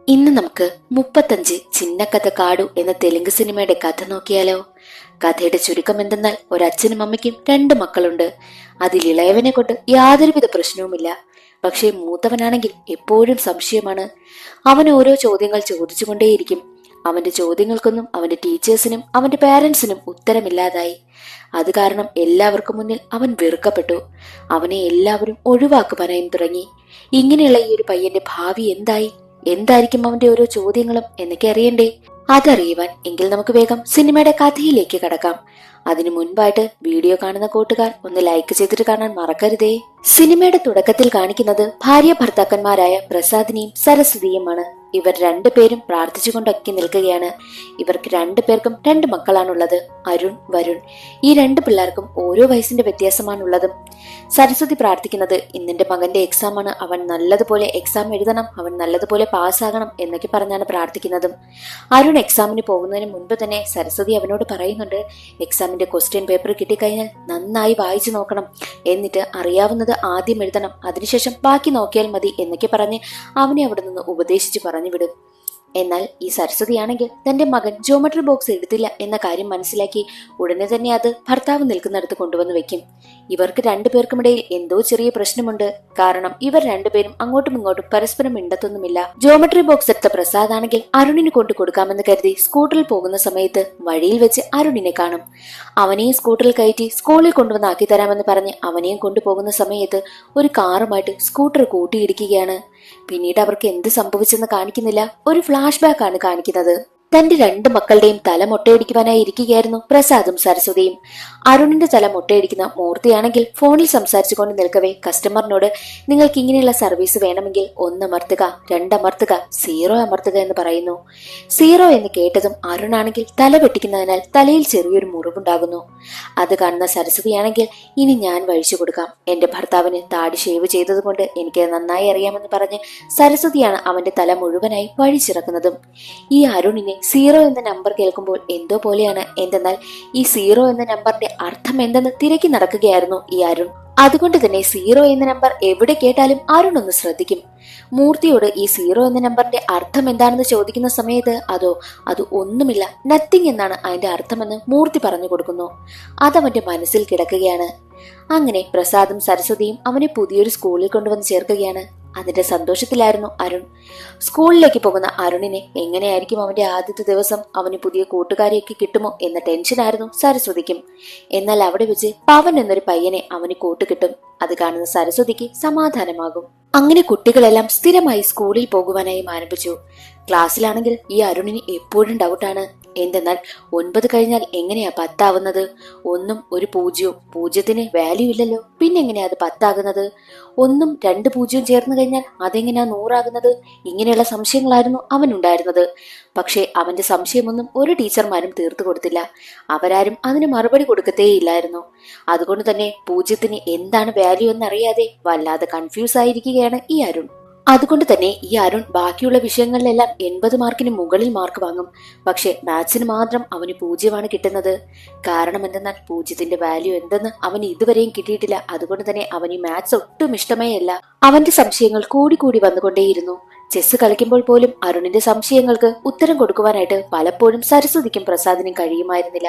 ഇന്ന് നമുക്ക് 35 ചിന്നക്കഥ കാടു എന്ന തെലുങ്ക് സിനിമയുടെ കഥ നോക്കിയാലോ. കഥയുടെ ചുരുക്കം എന്തെന്നാൽ ഒരച്ഛനും അമ്മയ്ക്കും 2 മക്കളുണ്ട്. അതിൽ ഇളയവനെ കൊണ്ട് യാതൊരുവിധ പ്രശ്നവുമില്ല. പക്ഷേ മൂത്തവനാണെങ്കിൽ എപ്പോഴും സംശയമാണ്. അവൻ ഓരോ ചോദ്യങ്ങൾ ചോദിച്ചുകൊണ്ടേയിരിക്കും. അവന്റെ ചോദ്യങ്ങൾക്കൊന്നും അവന്റെ ടീച്ചേഴ്സിനും അവന്റെ പാരന്റ്സിനും ഉത്തരമില്ലാതായി. അത് കാരണം എല്ലാവർക്കും മുന്നിൽ അവൻ വെറുക്കപ്പെട്ടു. അവനെ എല്ലാവരും ഒഴിവാക്കുവാനായും തുടങ്ങി. ഇങ്ങനെയുള്ള ഈ ഒരു പയ്യന്റെ ഭാവി എന്തായിരിക്കും അവന്റെ ഓരോ ചോദ്യങ്ങളും എന്നൊക്കെ അറിയണ്ടേ? അതറിയുവാൻ എങ്കിൽ നമുക്ക് വേഗം സിനിമയുടെ കഥയിലേക്ക് കടക്കാം. അതിനു മുൻപായിട്ട് വീഡിയോ കാണുന്ന കൂട്ടുകാർ ഒന്ന് ലൈക്ക് ചെയ്തിട്ട് കാണാൻ മറക്കരുതേ. സിനിമയുടെ തുടക്കത്തിൽ കാണിക്കുന്നത് ഭാര്യ ഭർത്താക്കന്മാരായ പ്രസാദിനെയും സരസ്വതിയുമാണ്. ഇവർ 2 പേരും പ്രാർത്ഥിച്ചുകൊണ്ടൊക്കെ നിൽക്കുകയാണ്. ഇവർക്ക് 2 പേർക്കും 2 മക്കളാണുള്ളത്, അരുൺ, വരുൺ. ഈ 2 പിള്ളേർക്കും ഓരോ വയസ്സിന്റെ വ്യത്യാസമാണുള്ളതും. സരസ്വതി പ്രാർത്ഥിക്കുന്നത് ഇന്നെന്റെ മകന്റെ എക്സാം ആണ്, അവൻ നല്ലതുപോലെ എക്സാം എഴുതണം, അവൻ നല്ലതുപോലെ പാസ്സാകണം എന്നൊക്കെ പറഞ്ഞാണ് പ്രാർത്ഥിക്കുന്നതും. അരുൺ എക്സാമിന് പോകുന്നതിന് മുൻപ് തന്നെ സരസ്വതി അവനോട് പറയുന്നുണ്ട്, എക്സാമിന്റെ ക്വസ്റ്റ്യൻ പേപ്പർ കിട്ടിക്കഴിഞ്ഞാൽ നന്നായി വായിച്ചു നോക്കണം, എന്നിട്ട് അറിയാവുന്നത് ആദ്യം എഴുതണം, അതിനുശേഷം ബാക്കി നോക്കിയാൽ മതി എന്നൊക്കെ പറഞ്ഞ് അവനെ അവിടെ നിന്ന് ഉപദേശിച്ചു പറഞ്ഞു വിടും. എന്നാൽ ഈ സരസ്വതിയാണെങ്കിൽ തന്റെ മകൻ ജോമെട്രി ബോക്സ് എടുത്തില്ല എന്ന കാര്യം മനസ്സിലാക്കി ഉടനെ തന്നെ അത് ഭർത്താവ് നിൽക്കുന്നിടത്ത് കൊണ്ടുവന്ന് വെക്കും. ഇവർക്ക് 2 പേർക്കുമിടയിൽ എന്തോ ചെറിയ പ്രശ്നമുണ്ട്. കാരണം ഇവർ 2 പേരും അങ്ങോട്ടും ഇങ്ങോട്ടും പരസ്പരം മിണ്ടത്തൊന്നുമില്ല. ജോമെട്രി ബോക്സ് എടുത്ത പ്രസാദ് ആണെങ്കിൽ അരുണിന് കൊണ്ടു കൊടുക്കാമെന്ന് കരുതി സ്കൂട്ടറിൽ പോകുന്ന സമയത്ത് വഴിയിൽ വെച്ച് അരുണിനെ കാണും. അവനെയും സ്കൂട്ടറിൽ കയറ്റി സ്കൂളിൽ കൊണ്ടുവന്ന് ആക്കി തരാമെന്ന് പറഞ്ഞ് അവനെയും കൊണ്ടുപോകുന്ന സമയത്ത് ഒരു കാറുമായിട്ട് സ്കൂട്ടർ കൂട്ടിയിടിക്കുകയാണ്. പിന്നീട് അവർക്ക് എന്ത് സംഭവിച്ചെന്ന് കാണിക്കുന്നില്ല, ഒരു ഫ്ലാഷ് ബാക്ക് ആണ് കാണിക്കുന്നത്. തന്റെ 2 മക്കളുടെയും തല മൊട്ടയടിക്കുവാനായി ഇരിക്കുകയായിരുന്നു പ്രസാദും സരസ്വതിയും. അരുണിന്റെ തല മൊട്ടയടിക്കുന്ന മൂർത്തിയാണെങ്കിൽ ഫോണിൽ സംസാരിച്ചുകൊണ്ട് നിൽക്കവേ കസ്റ്റമറിനോട്, നിങ്ങൾക്ക് ഇങ്ങനെയുള്ള സർവീസ് വേണമെങ്കിൽ 1 അമർത്തുക, 2 അമർത്തുക, 0 അമർത്തുക എന്ന് പറയുന്നു. 0 എന്ന് കേട്ടതും അരുണാണെങ്കിൽ തല വെട്ടിക്കുന്നതിനാൽ തലയിൽ ചെറിയൊരു മുറിവുണ്ടാകുന്നു. അത് കാണുന്ന സരസ്വതിയാണെങ്കിൽ, ഇനി ഞാൻ വഴിച്ചു കൊടുക്കാം, എന്റെ ഭർത്താവിന് താടി ഷേവ് ചെയ്തതുകൊണ്ട് എനിക്ക് നന്നായി അറിയാമെന്ന് പറഞ്ഞ് സരസ്വതിയാണ് അവന്റെ തല മുഴുവനായി വഴിച്ചിറക്കുന്നതും. ഈ അരുണിനെ 0 എന്ന നമ്പർ കേൾക്കുമ്പോൾ എന്തോ പോലെയാണ്. എന്തെന്നാൽ ഈ 0 എന്ന നമ്പറിന്റെ അർത്ഥം എന്തെന്ന് തിരക്കി നടക്കുകയായിരുന്നു ഈ അരുൺ. അതുകൊണ്ട് തന്നെ 0 എന്ന നമ്പർ എവിടെ കേട്ടാലും അരുൺ ഒന്ന് ശ്രദ്ധിക്കും. മൂർത്തിയോട് ഈ 0 എന്ന നമ്പറിന്റെ അർത്ഥം എന്താണെന്ന് ചോദിക്കുന്ന സമയത്ത് അത് ഒന്നുമില്ല, നത്തിങ് എന്നാണ് അതിന്റെ അർത്ഥമെന്ന് മൂർത്തി പറഞ്ഞു കൊടുക്കുന്നു. അതവന്റെ മനസ്സിൽ കിടക്കുകയാണ്. അങ്ങനെ പ്രസാദും സരസ്വതിയും അവനെ പുതിയൊരു സ്കൂളിൽ കൊണ്ടുവന്ന് ചേർക്കുകയാണ്. അതിന്റെ സന്തോഷത്തിലായിരുന്നു അരുൺ. സ്കൂളിലേക്ക് പോകുന്ന അരുണിനെ എങ്ങനെയായിരിക്കും അവന്റെ ആദ്യത്തെ ദിവസം, അവന് പുതിയ കൂട്ടുകാരെയൊക്കെ കിട്ടുമോ എന്ന ടെൻഷനായിരുന്നു സരസ്വതിക്കും. എന്നാൽ അവിടെ വെച്ച് പവൻ എന്നൊരു പയ്യനെ അവന് കൂട്ടുകിട്ടും. അത് കാണുന്ന സരസ്വതിക്ക് സമാധാനമാകും. അങ്ങനെ കുട്ടികളെല്ലാം സ്ഥിരമായി സ്കൂളിൽ പോകുവാനായി ആരംഭിച്ചു. ക്ലാസ്സിലാണെങ്കിൽ ഈ അരുണിന് എപ്പോഴും ഡൗട്ടാണ്. എന്തെന്നാൽ 9 കഴിഞ്ഞാൽ എങ്ങനെയാ 10 ആവുന്നത്? 1ഉം ഒരു 0വും, 0ത്തിന് വാല്യൂ ഇല്ലല്ലോ, പിന്നെ എങ്ങനെയാ അത് 10 ആകുന്നത്? 1ഉം 2 0വും ചേർന്ന് കഴിഞ്ഞാൽ അതെങ്ങനെയാ 100 ആകുന്നത്? ഇങ്ങനെയുള്ള സംശയങ്ങളായിരുന്നു അവനുണ്ടായിരുന്നത്. പക്ഷേ അവന്റെ സംശയമൊന്നും ഒരു ടീച്ചർമാരും തീർത്തു കൊടുത്തില്ല. അവരാരും അതിന് മറുപടി കൊടുക്കത്തേയില്ലായിരുന്നു. അതുകൊണ്ട് തന്നെ 0ത്തിന് എന്താണ് വാല്യൂ എന്നറിയാതെ വല്ലാതെ കൺഫ്യൂസ് ആയിരിക്കുകയാണ് ഈ അരുൺ. അതുകൊണ്ട് തന്നെ ഈ അരുൺ ബാക്കിയുള്ള വിഷയങ്ങളിലെല്ലാം 80 മാർക്കിന് മുകളിൽ മാർക്ക് വാങ്ങും. പക്ഷെ മാത്സിന് മാത്രം അവന് 0 കിട്ടുന്നത്. കാരണം എന്തെന്നാൽ 0ത്തിന്റെ വാല്യൂ എന്തെന്ന് അവന് ഇതുവരെയും കിട്ടിയിട്ടില്ല. അതുകൊണ്ട് തന്നെ അവന് മാത്സ് ഒട്ടും ഇഷ്ടമേ അല്ല. അവന്റെ സംശയങ്ങൾ കൂടി വന്നുകൊണ്ടേയിരുന്നു. ചെസ് കളിക്കുമ്പോൾ പോലും അരുണിന്റെ സംശയങ്ങൾക്ക് ഉത്തരം കൊടുക്കുവാനായിട്ട് പലപ്പോഴും സരസ്വതിക്കും പ്രസാദിനും കഴിയുമായിരുന്നില്ല.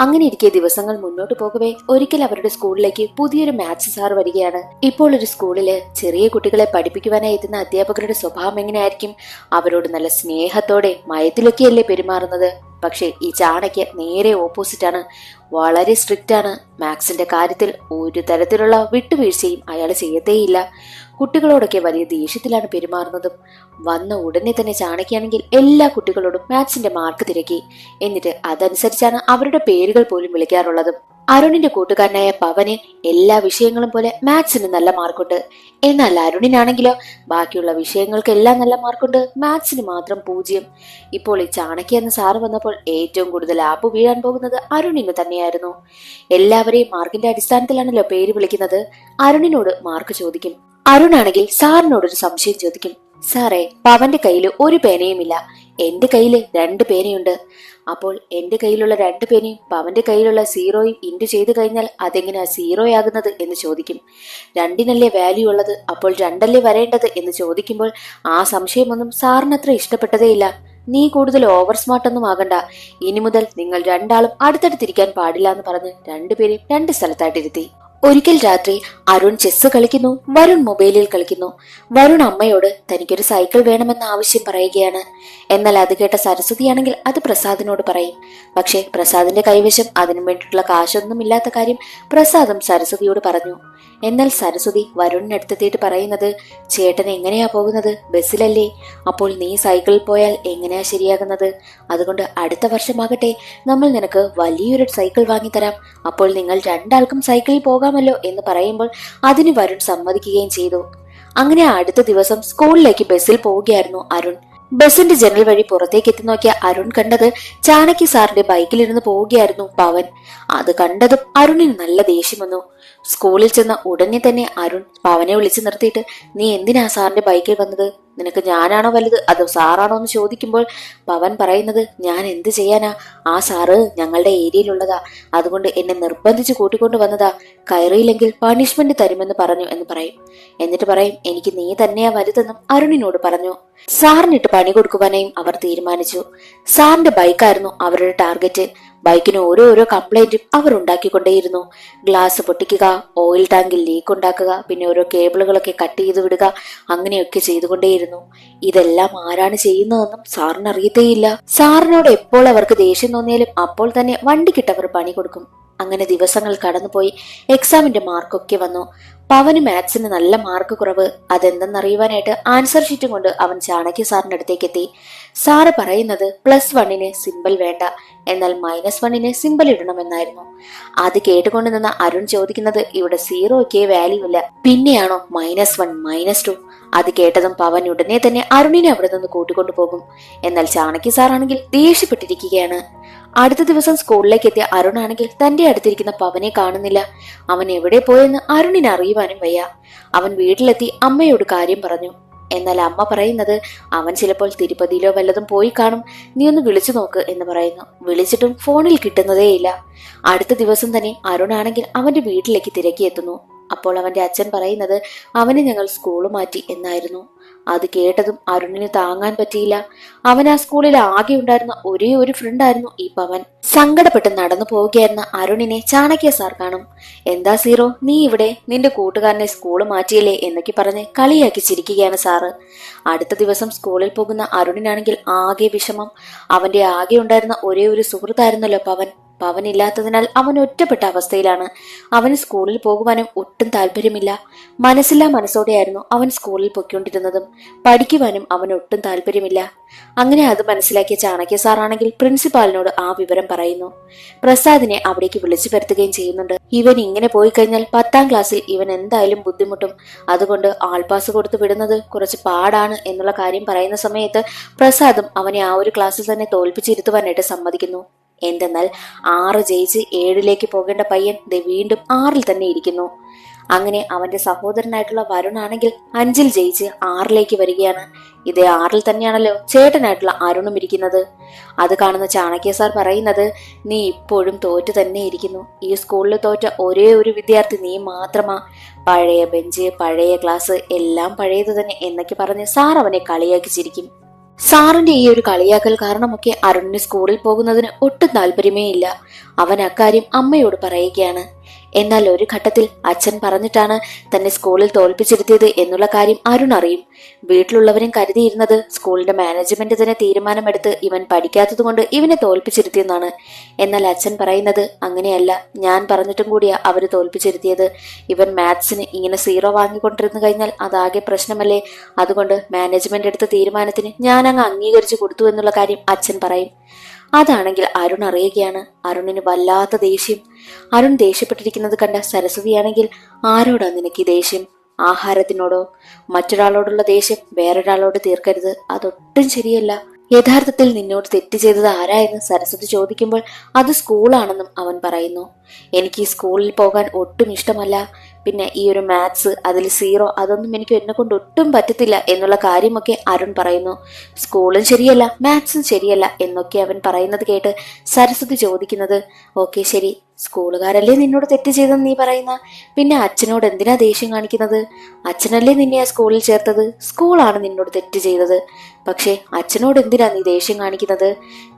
അങ്ങനെ ഇരിക്കെ ദിവസങ്ങൾ മുന്നോട്ട് പോകവേ ഒരിക്കൽ അവരുടെ സ്കൂളിലേക്ക് പുതിയൊരു മാത്സ് സാർ വരികയാണ്. ഇപ്പോൾ ഒരു സ്കൂളില് ചെറിയ കുട്ടികളെ പഠിപ്പിക്കുവാനായി എത്തുന്ന അധ്യാപകരുടെ സ്വഭാവം എങ്ങനെയായിരിക്കും? അവരോട് നല്ല സ്നേഹത്തോടെ മയത്തിലൊക്കെയല്ലേ പെരുമാറുന്നത്. പക്ഷെ ഈ ചാണയ്ക്ക് നേരെ ഓപ്പോസിറ്റ് ആണ്. വളരെ സ്ട്രിക്റ്റ് ആണ്. മാത്സിന്റെ കാര്യത്തിൽ ഒരു തരത്തിലുള്ള വിട്ടുവീഴ്ചയും അയാൾ ചെയ്യത്തേയില്ല. കുട്ടികളോടൊക്കെ വലിയ ദേഷ്യത്തിലാണ് പെരുമാറുന്നതും. വന്ന ഉടനെ തന്നെ ചാണക്യാണെങ്കിൽ എല്ലാ കുട്ടികളോടും മാത്സിന്റെ മാർക്ക് തിരക്കി. എന്നിട്ട് അതനുസരിച്ചാണ് അവരുടെ പേരുകൾ പോലും വിളിക്കാറുള്ളതും. അരുണിന്റെ കൂട്ടുകാരനായ പവന് എല്ലാ വിഷയങ്ങളും പോലെ മാത്സിന് നല്ല മാർക്കുണ്ട്. എന്നാൽ അരുണിനാണെങ്കിലോ ബാക്കിയുള്ള വിഷയങ്ങൾക്കെല്ലാം നല്ല മാർക്കുണ്ട്, മാത്സിന് മാത്രം 0. ഇപ്പോൾ ഈ ചാണക്യ എന്ന സാറ് വന്നപ്പോൾ ഏറ്റവും കൂടുതൽ ആപ്പ് വീഴാൻ പോകുന്നത് അരുണിന് തന്നെയായിരുന്നു. എല്ലാവരെയും മാർക്കിന്റെ അടിസ്ഥാനത്തിലാണല്ലോ പേര് വിളിക്കുന്നത്. അരുണിനോട് മാർക്ക് ചോദിക്കും. അരുണാണെങ്കിൽ സാറിനോടൊരു സംശയം ചോദിക്കും. സാറേ, പവന്റെ കയ്യിൽ ഒരു പേനയുമില്ല, എന്റെ കയ്യില് 2 പേനയുണ്ട്. അപ്പോൾ എന്റെ കയ്യിലുള്ള 2 പേനയും പവന്റെ കയ്യിലുള്ള സീറോയും ഇൻറ്റു ചെയ്തു കഴിഞ്ഞാൽ അതെങ്ങനെയാ സീറോയാകുന്നത് എന്ന് ചോദിക്കും. 2-നല്ലേ വാല്യൂ ഉള്ളത്, അപ്പോൾ 2 വരേണ്ടത് എന്ന് ചോദിക്കുമ്പോൾ ആ സംശയമൊന്നും സാറിനത്ര ഇഷ്ടപ്പെട്ടതേയില്ല. നീ കൂടുതൽ ഓവർ സ്മാർട്ട് ഒന്നും ആകണ്ട, ഇനി മുതൽ നിങ്ങൾ 2 അടുത്തടുത്തിരിക്കാൻ പാടില്ല എന്ന് പറഞ്ഞ് 2 പേരെയും 2 സ്ഥലത്തായിട്ടിരുത്തി. ഒരിക്കൽ രാത്രി അരുൺ ചെസ് കളിക്കുന്നു, വരുൺ മൊബൈലിൽ കളിക്കുന്നു. വരുൺ അമ്മയോട് തനിക്കൊരു സൈക്കിൾ വേണമെന്ന ആവശ്യം പറയുകയാണ്. എന്നാൽ അത് കേട്ട സരസ്വതിയാണെങ്കിൽ അത് പ്രസാദിനോട് പറയും. പക്ഷേ പ്രസാദിന്റെ കൈവശം അതിനു വേണ്ടിയിട്ടുള്ള കാശൊന്നും ഇല്ലാത്ത കാര്യം പ്രസാദും സരസ്വതിയോട് പറഞ്ഞു. എന്നാൽ സരസ്വതി വരുണിനടുത്തെത്തിയിട്ട് പറയുന്നത്, ചേട്ടൻ എങ്ങനെയാ പോകുന്നത്? ബസ്സിലല്ലേ? അപ്പോൾ നീ സൈക്കിളിൽ പോയാൽ എങ്ങനെയാ ശരിയാകുന്നത്? അതുകൊണ്ട് അടുത്ത വർഷമാകട്ടെ നമ്മൾ നിനക്ക് വലിയൊരു സൈക്കിൾ വാങ്ങിത്തരാം. അപ്പോൾ നിങ്ങൾ 2 സൈക്കിളിൽ പോകാമല്ലോ എന്ന് പറയുമ്പോൾ അതിന് വരുൺ സമ്മതിക്കുകയും ചെയ്തു. അങ്ങനെ അടുത്ത ദിവസം സ്കൂളിലേക്ക് ബസ്സിൽ പോവുകയായിരുന്നു അരുൺ. ബസിന്റെ ജനൽ വഴി പുറത്തേക്ക് എത്തി നോക്കിയ അരുൺ കണ്ടത് ചാണക്യ സാറിന്റെ ബൈക്കിലിരുന്ന് പോവുകയായിരുന്നു പവൻ. അത് കണ്ടതും അരുണിന് നല്ല ദേഷ്യം വന്നു. സ്കൂളിൽ ചെന്ന ഉടനെ തന്നെ അരുൺ പവനെ വിളിച്ചു നിർത്തിയിട്ട്, നീ എന്തിനാ സാറിന്റെ ബൈക്കിൽ വന്നത്? നിനക്ക് ഞാനാണോ വലുത് അതോ സാറാണോ എന്ന് ചോദിക്കുമ്പോൾ പവൻ പറയുന്നത്, ഞാൻ എന്ത് ചെയ്യാനാ, ആ സാറ് ഞങ്ങളുടെ ഏരിയയിലുള്ളതാ, അതുകൊണ്ട് എന്നെ നിർബന്ധിച്ച് കൂട്ടിക്കൊണ്ട് വന്നതാ, കയറിയില്ലെങ്കിൽ പണിഷ്മെന്റ് തരുമെന്ന് പറഞ്ഞു എന്ന് പറയും. എന്നിട്ട് പറയും, എനിക്ക് നീ തന്നെയാ വലുതെന്നും അരുണിനോട് പറഞ്ഞു. സാറിനിട്ട് പണി കൊടുക്കുവാനായും അവർ തീരുമാനിച്ചു. സാറിന്റെ ബൈക്കായിരുന്നു അവരുടെ ടാർഗറ്റ്. ബൈക്കിന് ഓരോരോ കംപ്ലൈന്റും അവർ ഉണ്ടാക്കിക്കൊണ്ടേയിരുന്നു. ഗ്ലാസ് പൊട്ടിക്കുക, ഓയിൽ ടാങ്കിൽ ലീക്ക് ഉണ്ടാക്കുക, പിന്നെ ഓരോ കേബിളുകളൊക്കെ കട്ട് ചെയ്ത് വിടുക, അങ്ങനെയൊക്കെ ചെയ്തുകൊണ്ടേയിരുന്നു. ഇതെല്ലാം ആരാണ് ചെയ്യുന്നതെന്നും സാറിന് അറിയത്തേയില്ല. സാറിനോട് എപ്പോൾ അവർക്ക് ദേഷ്യം തോന്നിയാലും അപ്പോൾ തന്നെ വണ്ടിക്കിട്ടവർ പണി കൊടുക്കും. അങ്ങനെ ദിവസങ്ങൾ കടന്നുപോയി. എക്സാമിന്റെ മാർക്കൊക്കെ വന്നു. പവന് മാത്സിന് നല്ല മാർക്ക് കുറവ്. അതെന്തെന്നറിയുവാനായിട്ട് ആൻസർ ഷീറ്റും കൊണ്ട് അവൻ ചാണക്യ സാറിന്റെ അടുത്തേക്ക് എത്തി. സാറ് പറയുന്നത് +1 സിമ്പിൾ വേണ്ട, എന്നാൽ -1 സിമ്പിൾ ഇടണമെന്നായിരുന്നു. അത് കേട്ടുകൊണ്ട് നിന്ന അരുൺ ചോദിക്കുന്നത്, ഇവിടെ 0ക്ക് വാല്യൂ ഇല്ല, പിന്നെയാണോ -1 -2? അത് കേട്ടതും പവൻ ഉടനെ തന്നെ അരുണിനെ അവിടെ നിന്ന് കൂട്ടിക്കൊണ്ടു പോകും. എന്നാൽ ചാണക്യ സാറാണെങ്കിൽ ദേഷ്യപ്പെട്ടിരിക്കുകയാണ്. അടുത്ത ദിവസം സ്കൂളിലേക്ക് എത്തിയ അരുൺ ആണെങ്കിൽ തന്റെ അടുത്തിരിക്കുന്ന പവനെ കാണുന്നില്ല. അവൻ എവിടെ പോയെന്ന് അരുണിന് അറിയുവാനും വയ്യ. അവൻ വീട്ടിലെത്തി അമ്മയോട് കാര്യം പറഞ്ഞു. എന്നാൽ അമ്മ പറയുന്നത്, അവൻ ചിലപ്പോൾ തിരുപ്പതിയിലോ വല്ലതും പോയി കാണും, നീ ഒന്ന് വിളിച്ചു നോക്ക് എന്ന് പറയുന്നു. വിളിച്ചിട്ടും ഫോണിൽ കിട്ടുന്നതേയില്ല. അടുത്ത ദിവസം തന്നെ അരുൺ ആണെങ്കിൽ അവന്റെ വീട്ടിലേക്ക് തിരക്കിയെത്തുന്നു. അപ്പോൾ അവന്റെ അച്ഛൻ പറയുന്നത്, അവനെ ഞങ്ങൾ സ്കൂൾ മാറ്റി എന്നായിരുന്നു. അത് കേട്ടതും അരുണിന് താങ്ങാൻ പറ്റിയില്ല. അവൻ ആ സ്കൂളിൽ ആകെ ഉണ്ടായിരുന്ന ഒരേ ഒരു ഫ്രണ്ടായിരുന്നു ഈ പവൻ. സങ്കടപ്പെട്ട് നടന്നു പോവുകയായിരുന്ന അരുണിനെ ചാണക്യ സാർ കാണും. എന്താ സീറോ, നീ ഇവിടെ? നിന്റെ കൂട്ടുകാരനെ സ്കൂള് മാറ്റിയല്ലേ എന്നൊക്കെ പറഞ്ഞ് കളിയാക്കി ചിരിക്കുകയാണ് സാറ്. അടുത്ത ദിവസം സ്കൂളിൽ പോകുന്ന അരുണിനാണെങ്കിൽ ആകെ വിഷമം. അവന്റെ ആകെ ഉണ്ടായിരുന്ന ഒരേ ഒരു സുഹൃത്തായിരുന്നല്ലോ പവൻ. പവനില്ലാത്തതിനാൽ അവൻ ഒറ്റപ്പെട്ട അവസ്ഥയിലാണ്. അവന് സ്കൂളിൽ പോകുവാനും ഒട്ടും താല്പര്യമില്ല. മനസ്സില്ലാ മനസ്സോടെയായിരുന്നു അവൻ സ്കൂളിൽ പൊയ്ക്കൊണ്ടിരുന്നതും. പഠിക്കുവാനും അവന് ഒട്ടും താല്പര്യമില്ല. അങ്ങനെ അത് മനസ്സിലാക്കിയ ചാണക്യ സാറാണെങ്കിൽ പ്രിൻസിപ്പാലിനോട് ആ വിവരം പറയുന്നു. പ്രസാദിനെ അവിടേക്ക് വിളിച്ചു വരുത്തുകയും ചെയ്യുന്നുണ്ട്. ഇവൻ ഇങ്ങനെ പോയി കഴിഞ്ഞാൽ 10ാം ക്ലാസ്സിൽ ഇവൻ എന്തായാലും ബുദ്ധിമുട്ടും, അതുകൊണ്ട് ആൾപാസ് കൊടുത്തു വിടുന്നത് കുറച്ച് പാടാണ് എന്നുള്ള കാര്യം പറയുന്ന സമയത്ത് പ്രസാദും അവനെ ആ ഒരു ക്ലാസ്സിൽ തന്നെ തോൽപ്പിച്ചിരുത്തുവാനായിട്ട് സമ്മതിക്കുന്നു. എന്തെന്നാൽ 6 ജയിച്ച് 7ലേക്ക് പോകേണ്ട പയ്യൻ വീണ്ടും 6ൽ തന്നെ ഇരിക്കുന്നു. അങ്ങനെ അവന്റെ സഹോദരനായിട്ടുള്ള വരുൺ ആണെങ്കിൽ 5ൽ ജയിച്ച് 6ലേക്ക് വരികയാണ്. ഇതേ 6ൽ തന്നെയാണല്ലോ ചേട്ടനായിട്ടുള്ള അരുണും ഇരിക്കുന്നത്. അത് കാണുന്ന ചാണക്യ സാർ പറയുന്നത്, നീ ഇപ്പോഴും തോറ്റു തന്നെ ഇരിക്കുന്നു. ഈ സ്കൂളിൽ തോറ്റ ഒരേ ഒരു വിദ്യാർത്ഥി നീ മാത്രമാ. പഴയ ബെഞ്ച്, പഴയ ക്ലാസ്, എല്ലാം പഴയത് തന്നെ എന്നൊക്കെ പറഞ്ഞ് സാർ അവനെ കളിയാക്കി ചിരിക്കും. സാറിന്റെ ഈ ഒരു കളിയാക്കൽ കാരണമൊക്കെ അരുണിന് സ്കൂളിൽ പോകുന്നതിന് ഒട്ടും താല്പര്യമേ ഇല്ല. അവൻ അക്കാര്യം അമ്മയോട് പറയുകയാണ്. എന്നാൽ ഒരു ഘട്ടത്തിൽ അച്ഛൻ പറഞ്ഞിട്ടാണ് തന്നെ സ്കൂളിൽ തോൽപ്പിച്ചിരുത്തിയത് എന്നുള്ള കാര്യം അരുൺ അറിയും. വീട്ടിലുള്ളവരും കരുതിയിരുന്നത് സ്കൂളിന്റെ മാനേജ്മെന്റ് തന്നെ തീരുമാനമെടുത്ത് ഇവൻ പഠിക്കാത്തതുകൊണ്ട് ഇവനെ തോൽപ്പിച്ചിരുത്തിയെന്നാണ്. എന്നാൽ അച്ഛൻ പറയുന്നത് അങ്ങനെയല്ല, ഞാൻ പറഞ്ഞിട്ടും കൂടിയാ അവര് തോൽപ്പിച്ചിരുത്തിയത്. ഇവൻ മാത്സിന് ഇങ്ങനെ 0 വാങ്ങിക്കൊണ്ടിരുന്നു കഴിഞ്ഞാൽ അതാകെ പ്രശ്നമല്ലേ, അതുകൊണ്ട് മാനേജ്മെന്റ് എടുത്ത തീരുമാനത്തിന് ഞാൻ അങ്ങ് അംഗീകരിച്ചു കൊടുത്തു എന്നുള്ള കാര്യം അച്ഛൻ പറയും. അതാണെങ്കിൽ അരുൺ അറിയുകയാണ്. അരുണിന് വല്ലാത്ത ദേഷ്യം. അരുൺ ദേഷ്യപ്പെട്ടിരിക്കുന്നത് കണ്ട സരസ്വതിയാണെങ്കിൽ, ആരോടാ നിനക്ക് ഈ ദേഷ്യം? ആഹാരത്തിനോടോ? മറ്റൊരാളോടുള്ള ദേഷ്യം വേറൊരാളോട് തീർക്കരുത്, അതൊട്ടും ശരിയല്ല. യഥാർത്ഥത്തിൽ നിന്നോട് തെറ്റ് ചെയ്തത് ആരാ എന്ന് സരസ്വതി ചോദിക്കുമ്പോൾ അത് സ്കൂളാണെന്നും അവൻ പറയുന്നു. എനിക്ക് ഈ സ്കൂളിൽ പോകാൻ ഒട്ടും ഇഷ്ടമല്ല. പിന്നെ ഈ ഒരു മാത്സ് അതിൽ 0 അതൊന്നും എനിക്ക് എന്നെ കൊണ്ട് ഒട്ടും പറ്റത്തില്ല എന്നുള്ള കാര്യമൊക്കെ അരുൺ പറയുന്നു. സ്കൂളും ശരിയല്ല മാത്സും ശരിയല്ല എന്നൊക്കെ അവൻ പറയുന്നത് കേട്ട് സരസ്വതി ചോദിക്കുന്നത്, ഓക്കെ ശരി, സ്കൂളുകാരല്ലേ നിന്നോട് തെറ്റ് ചെയ്തെന്ന് നീ പറയുന്ന, പിന്നെ അച്ഛനോട് എന്തിനാ ദേഷ്യം കാണിക്കുന്നത്? അച്ഛനല്ലേ നിന്നെ ആ സ്കൂളിൽ ചേർത്തത്, സ്കൂളാണ് നിന്നോട് തെറ്റ് ചെയ്തത്. പക്ഷേ അച്ഛനോട് എന്തിനാ നീ ദേഷ്യം കാണിക്കുന്നത്?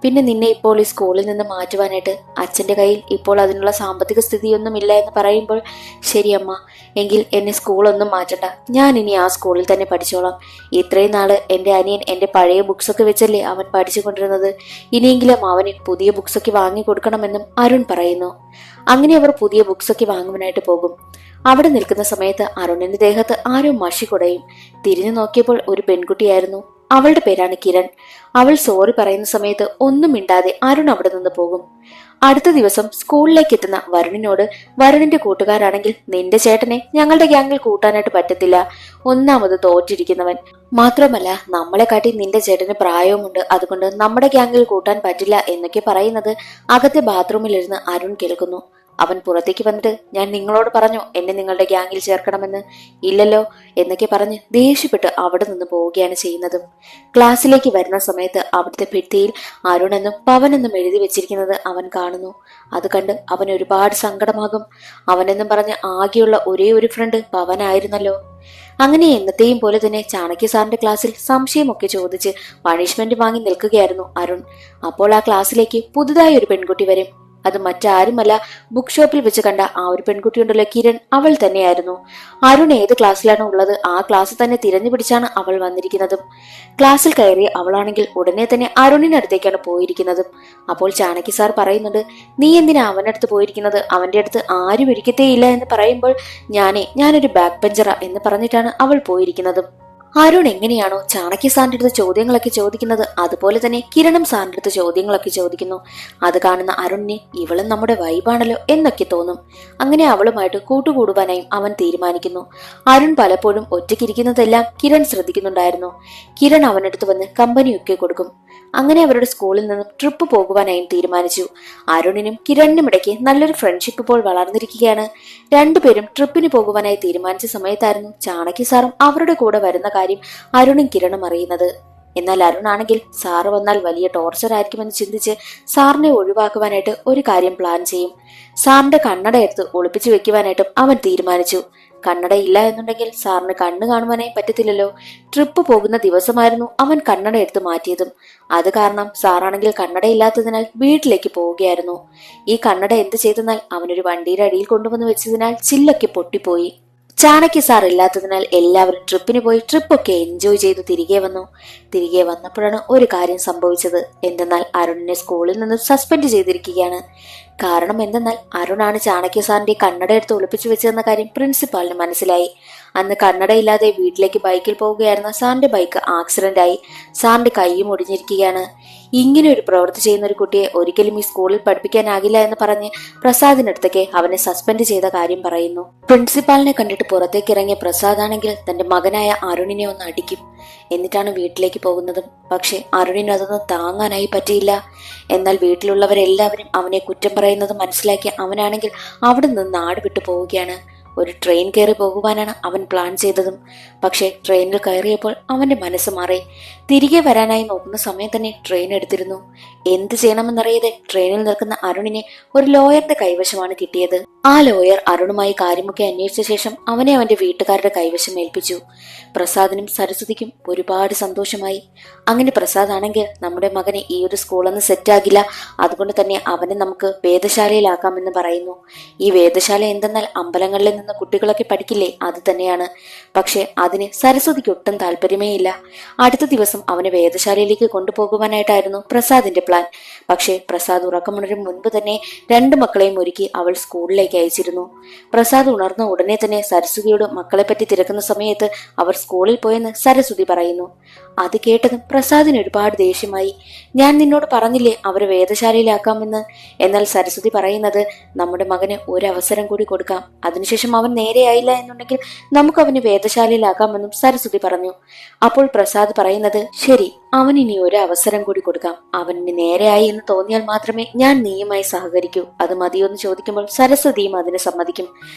പിന്നെ നിന്നെ ഇപ്പോൾ ഈ സ്കൂളിൽ നിന്ന് മാറ്റുവാനായിട്ട് അച്ഛന്റെ കയ്യിൽ ഇപ്പോൾ അതിനുള്ള സാമ്പത്തിക സ്ഥിതിയൊന്നും ഇല്ല എന്ന് പറയുമ്പോൾ, ശരിയമ്മ, എങ്കിൽ എന്നെ സ്കൂളൊന്നും മാറ്റണ്ട, ഞാൻ ഇനി ആ സ്കൂളിൽ തന്നെ പഠിച്ചോളാം. ഇത്രയും നാള് എന്റെ അനിയൻ എന്റെ പഴയ ബുക്സൊക്കെ വെച്ചല്ലേ അവൻ പഠിച്ചുകൊണ്ടിരുന്നത്, ഇനിയെങ്കിലും അവന് പുതിയ ബുക്സൊക്കെ വാങ്ങി കൊടുക്കണമെന്നും അരുൺ പറയുന്നു. അങ്ങനെ അവർ പുതിയ ബുക്സൊക്കെ വാങ്ങുവാനായിട്ട് പോകും. അവിടെ നിൽക്കുന്ന സമയത്ത് അരുണിന്റെ ദേഹത്ത് ആരോ മഷി കുടയും. തിരിഞ്ഞു നോക്കിയപ്പോൾ ഒരു പെൺകുട്ടിയായിരുന്നു. അവളുടെ പേരാണ് കിരൺ. അവൾ സോറി പറയുന്ന സമയത്ത് ഒന്നും മിണ്ടാതെ അരുൺ അവിടെ നിന്ന് പോകും. അടുത്ത ദിവസം സ്കൂളിലേക്ക് എത്തുന്ന വരുണിനോട് വരുണിന്റെ കൂട്ടുകാരാണെങ്കിൽ, നിന്റെ ചേട്ടനെ ഞങ്ങളുടെ ഗ്യാങ്ങിൽ കൂട്ടാനായിട്ട് പറ്റത്തില്ല, ഒന്നാമത് തോറ്റിരിക്കുന്നവൻ, മാത്രമല്ല നമ്മളെ കാട്ടി നിന്റെ ചേട്ടന് പ്രായവുമുണ്ട്, അതുകൊണ്ട് നമ്മുടെ ഗ്യാങ്ങിൽ കൂട്ടാൻ പറ്റില്ല എന്നൊക്കെ പറയുന്നത് അകത്തെ ബാത്റൂമിലിരുന്ന് അരുൺ കേൾക്കുന്നു. അവൻ പുറത്തേക്ക് വന്നിട്ട്, ഞാൻ നിങ്ങളോട് പറഞ്ഞു എന്നെ നിങ്ങളുടെ ഗ്യാങ്ങിൽ ചേർക്കണമെന്ന്, ഇല്ലല്ലോ എന്നൊക്കെ പറഞ്ഞ് ദേഷ്യപ്പെട്ട് അവിടെ നിന്ന് പോവുകയാണ് ചെയ്യുന്നത്. ക്ലാസ്സിലേക്ക് വരുന്ന സമയത്ത് അവിടുത്തെ ഭിത്തിയിൽ അരുൺ എന്നും പവൻ എന്നും എഴുതി വെച്ചിരിക്കുന്നത് അവൻ കാണുന്നു. അത് കണ്ട് അവന് ഒരുപാട് സങ്കടമാകും. അവനെന്നും പറഞ്ഞ് ആകെയുള്ള ഒരേ ഒരു ഫ്രണ്ട് പവനായിരുന്നല്ലോ. അങ്ങനെ എന്നത്തെയും പോലെ തന്നെ ചാണക്യ സാറിന്റെ ക്ലാസ്സിൽ സംശയമൊക്കെ ചോദിച്ച് പണിഷ്മെന്റ് വാങ്ങി നിൽക്കുകയായിരുന്നു അരുൺ. അപ്പോൾ ആ ക്ലാസ്സിലേക്ക് പുതുതായി ഒരു പെൺകുട്ടി വരും. അത് മറ്റാരുമല്ല, ബുക്ക് ഷോപ്പിൽ വെച്ച് കണ്ട ആ ഒരു പെൺകുട്ടിയുണ്ടല്ലോ കിരൺ, അവൾ തന്നെയായിരുന്നു. അരുൺ ഏത് ക്ലാസ്സിലാണ് ഉള്ളത് ആ ക്ലാസ് തന്നെ തിരഞ്ഞു പിടിച്ചാണ് അവൾ വന്നിരിക്കുന്നതും. ക്ലാസ്സിൽ കയറി അവളാണെങ്കിൽ ഉടനെ തന്നെ അരുണിനടുത്തേക്കാണ് പോയിരിക്കുന്നതും. അപ്പോൾ ചാണക്യ സാർ പറയുന്നുണ്ട്, നീ എന്തിനാ അവന്റെ അടുത്ത് പോയിരിക്കുന്നത്, അവന്റെ അടുത്ത് ആരും ഇരിക്കത്തേയില്ല എന്ന് പറയുമ്പോൾ, ഞാനൊരു ബാക്ക് ബെഞ്ചറാ എന്ന് പറഞ്ഞിട്ടാണ് അവൾ പോയിരിക്കുന്നതും. അരുൺ എങ്ങനെയാണോ ചാണക്യ സാറിന്റെ അടുത്ത് ചോദ്യങ്ങളൊക്കെ ചോദിക്കുന്നത്, അതുപോലെ തന്നെ കിരണം സാറിന്റെ അടുത്ത് ചോദ്യങ്ങളൊക്കെ ചോദിക്കുന്നു. അത് കാണുന്ന അരുണിന് ഇവളും നമ്മുടെ വൈബാണല്ലോ എന്നൊക്കെ തോന്നും. അങ്ങനെ അവളുമായിട്ട് കൂട്ടുകൂടുവാനായും അവൻ തീരുമാനിക്കുന്നു. അരുൺ പലപ്പോഴും ഒറ്റയ്ക്കിരിക്കുന്നതെല്ലാം കിരൺ ശ്രദ്ധിക്കുന്നുണ്ടായിരുന്നു. കിരൺ അവനടുത്ത് വന്ന് കമ്പനിയൊക്കെ കൊടുക്കും. അങ്ങനെ അവരുടെ സ്കൂളിൽ നിന്നും ട്രിപ്പ് പോകുവാനായും തീരുമാനിച്ചു. അരുണിനും കിരണിനും ഇടയ്ക്ക് നല്ലൊരു ഫ്രണ്ട്ഷിപ്പ് ഇപ്പോൾ വളർന്നിരിക്കുകയാണ്. രണ്ടുപേരും ട്രിപ്പിന് പോകുവാനായി തീരുമാനിച്ച സമയത്തായിരുന്നു ചാണക്യ സാറും അവരുടെ കൂടെ വരുന്ന കാര്യം അരുണും കിരണും അറിയുന്നത്. എന്നാൽ അരുൺ ആണെങ്കിൽ സാറ് വന്നാൽ വലിയ ടോർച്ചർ ആയിരിക്കുമെന്ന് ചിന്തിച്ച് സാറിനെ ഒഴിവാക്കുവാനായിട്ട് ഒരു കാര്യം പ്ലാൻ ചെയ്യും. സാറിന്റെ കണ്ണട എടുത്ത് ഒളിപ്പിച്ചു വെക്കുവാനായിട്ടും അവൻ തീരുമാനിച്ചു. കണ്ണട ഇല്ല എന്നുണ്ടെങ്കിൽ സാറിന് കണ്ണ് കാണുവാനായി പറ്റത്തില്ലല്ലോ. ട്രിപ്പ് പോകുന്ന ദിവസമായിരുന്നു അവൻ കണ്ണട എടുത്ത് മാറ്റിയതും. അത് കാരണം സാറാണെങ്കിൽ കണ്ണട ഇല്ലാത്തതിനാൽ വീട്ടിലേക്ക് പോവുകയായിരുന്നു. ഈ കണ്ണട എന്ത് ചെയ്തെന്നാൽ അവനൊരു വണ്ടിയുടെ അടിയിൽ കൊണ്ടുവന്ന് വെച്ചതിനാൽ ചില്ലൊക്കെ പൊട്ടിപ്പോയി. ചാണക്യ സാർ ഇല്ലാത്തതിനാൽ എല്ലാവരും ട്രിപ്പിന് പോയി ട്രിപ്പൊക്കെ എൻജോയ് ചെയ്തു തിരികെ വന്നപ്പോഴാണ് ഒരു കാര്യം സംഭവിച്ചത്. എന്തെന്നാൽ അരുണിനെ സ്കൂളിൽ നിന്ന് സസ്പെൻഡ് ചെയ്തിരിക്കുകയാണ്. കാരണം എന്തെന്നാൽ അരുണാണ് ചാണക്യ സാറിന്റെ കണ്ണട എടുത്ത് ഒളിപ്പിച്ചു വെച്ചതെന്ന കാര്യം പ്രിൻസിപ്പാളിന് മനസ്സിലായി. അന്ന് കണ്ണടയില്ലാതെ വീട്ടിലേക്ക് ബൈക്കിൽ പോവുകയായിരുന്ന സാറിന്റെ ബൈക്ക് ആക്സിഡന്റ് ആയി. സാറിന്റെ കൈയും ഒടിഞ്ഞിരിക്കുകയാണ്. ഇങ്ങനെ ഒരു പ്രവൃത്തി ചെയ്യുന്ന ഒരു കുട്ടിയെ ഒരിക്കലും ഈ സ്കൂളിൽ പഠിപ്പിക്കാനാകില്ല എന്ന് പറഞ്ഞ് പ്രസാദിനടുത്തേക്ക് അവനെ സസ്പെൻഡ് ചെയ്ത കാര്യം പറയുന്നു. പ്രിൻസിപ്പാളിനെ കണ്ടിട്ട് പുറത്തേക്ക് ഇറങ്ങിയ പ്രസാദ് ആണെങ്കിൽ തന്റെ മകനായ അരുണിനെ ഒന്ന് അടിക്കും. എന്നിട്ടാണ് വീട്ടിലേക്ക് പോകുന്നതും. പക്ഷെ അരുണിന് അതൊന്നും താങ്ങാനായി പറ്റിയില്ല. എന്നാൽ വീട്ടിലുള്ളവരെല്ലാവരും അവനെ കുറ്റം പറയുന്നത് മനസ്സിലാക്കിയ അവനാണെങ്കിൽ അവിടെ നിന്ന് നാട് വിട്ടു പോവുകയാണ്. ഒരു ട്രെയിൻ കയറി പോകുവാനാണ് അവൻ പ്ലാൻ ചെയ്തതും. പക്ഷെ ട്രെയിനിൽ കയറിയപ്പോൾ അവന്റെ മനസ്സ് മാറി. തിരികെ വരാനായി നോക്കുന്ന സമയം തന്നെ ട്രെയിൻ എടുത്തിരുന്നു. എന്ത് ചെയ്യണമെന്നറിയാതെ ട്രെയിനിൽ നിൽക്കുന്ന അരുണിനെ ഒരു ലോയറുടെ കൈവശമാണ് കിട്ടിയത്. ആ ലോയർ അരുണുമായി കാര്യമൊക്കെ അന്വേഷിച്ച ശേഷം അവനെ അവന്റെ വീട്ടുകാരുടെ കൈവശം ഏൽപ്പിച്ചു. പ്രസാദിനും സരസ്വതിക്കും ഒരുപാട് സന്തോഷമായി. അങ്ങനെ പ്രസാദ് ആണെങ്കിൽ, നമ്മുടെ മകനെ ഈ ഒരു സ്കൂളൊന്നും സെറ്റാകില്ല, അതുകൊണ്ട് തന്നെ അവനെ നമുക്ക് വേദശാലയിലാക്കാമെന്ന് പറയുന്നു. ഈ വേദശാല എന്തെന്നാൽ അമ്പലങ്ങളിൽ നിന്ന് കുട്ടികളൊക്കെ പഠിക്കില്ലേ, അത് തന്നെയാണ്. പക്ഷെ അതിന് സരസ്വതിക്ക് ഒട്ടും താല്പര്യമേ ഇല്ല. അടുത്ത ദിവസം അവനെ വേദശാലയിലേക്ക് കൊണ്ടുപോകുവാനായിട്ടായിരുന്നു പ്രസാദിന്റെ പ്ലാൻ. പക്ഷെ പ്രസാദ് ഉറക്കമുണരും മുൻപ് തന്നെ രണ്ടു മക്കളെയും ഒരുക്കി അവൾ സ്കൂളിലേക്ക് അയച്ചിരുന്നു. പ്രസാദ് ഉണർന്ന ഉടനെ തന്നെ സരസ്വതിയോട് മക്കളെ പറ്റി തിരക്കുന്ന സമയത്ത് അവർ സ്കൂളിൽ പോയെന്ന് സരസ്വതി പറയുന്നു. അത് കേട്ടതും പ്രസാദിന് ഒരുപാട് ദേഷ്യമായി. ഞാൻ നിന്നോട് പറഞ്ഞില്ലേ അവരെ വേദശാലയിലാക്കാമെന്ന്. എന്നാൽ സരസ്വതി പറയുന്നത്, നമ്മുടെ മകന് ഒരവസരം കൂടി കൊടുക്കാം, അതിനുശേഷം അവൻ നേരെയായില്ല എന്നുണ്ടെങ്കിൽ നമുക്ക് അവനെ വേദശാലയിലാക്കാമെന്നും സരസ്വതി പറഞ്ഞു. അപ്പോൾ പ്രസാദ് പറയുന്നത്, ശരി, അവനിനി ഒരു അവസരം കൂടി കൊടുക്കാം. അവനിനി നേരെയായി എന്ന് തോന്നിയാൽ മാത്രമേ ഞാൻ നീയുമായി സഹകരിക്കൂ. അത് മതിയോന്ന് ചോദിക്കുമ്പോൾ സരസ്വതിയും അതിന് സമ്മതിക്കും.